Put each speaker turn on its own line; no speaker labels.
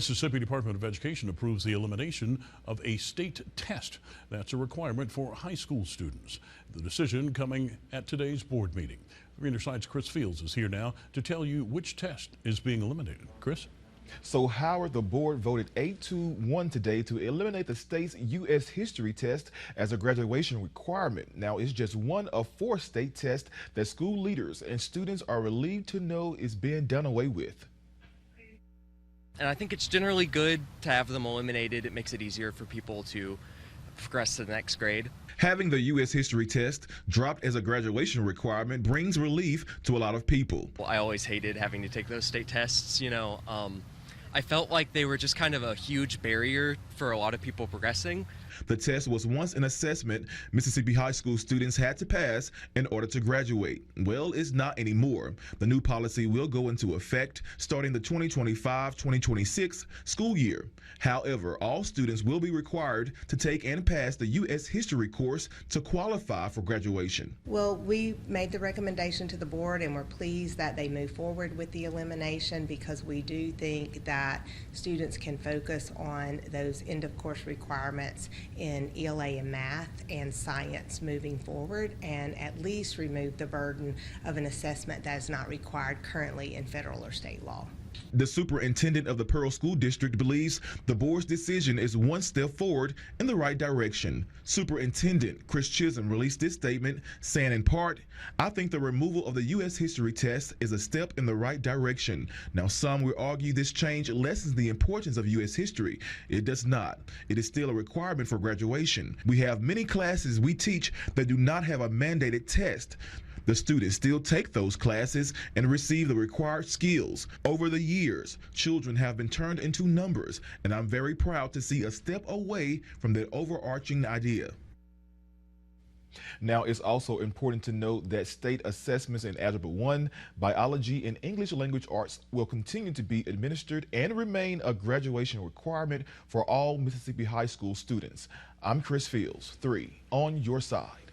Mississippi Department of Education approves the elimination of a state test. That's a requirement for high school students. The decision coming at today's board meeting. Greener Side's Chris Fields is here now to tell you which test is being eliminated. Chris?
So Howard, the board voted 8-1 today to eliminate the state's U.S. history test as a graduation requirement. Now, it's just one of 4 state tests that school leaders and students are relieved to know is being done away with.
And I think it's generally good to have them eliminated. It makes it easier for people to progress to the next grade.
Having the U.S. history test dropped as a graduation requirement brings relief to a lot of people.
Well, I always hated having to take those state tests, I felt like they were just kind of a huge barrier for a lot of people progressing.
The test was once an assessment Mississippi high school students had to pass in order to graduate. Well, it's not anymore. The new policy will go into effect starting the 2025-2026 school year. However, all students will be required to take and pass the U.S. history course to qualify for graduation.
Well, we made the recommendation to the board and we're pleased that they move forward with the elimination because we do think that students can focus on those end of course requirements in ELA and math and science moving forward, and at least remove the burden of an assessment that is not required currently in federal or state law.
The superintendent of the Pearl School District believes the board's decision is one step forward in the right direction. Superintendent Chris Chisholm released this statement saying in part, "I think the removal of the U.S. history test is a step in the right direction." Now, some will argue this change lessens the importance of U.S. history. It does not. It is still a requirement for graduation. We have many classes we teach that do not have a mandated test. The students still take those classes and receive the required skills. Over the years, children have been turned into numbers, and I'm very proud to see a step away from that overarching idea. Now, it's also important to note that state assessments in Algebra 1, Biology, and English Language Arts will continue to be administered and remain a graduation requirement for all Mississippi high school students. I'm Chris Fields, 3 on your side.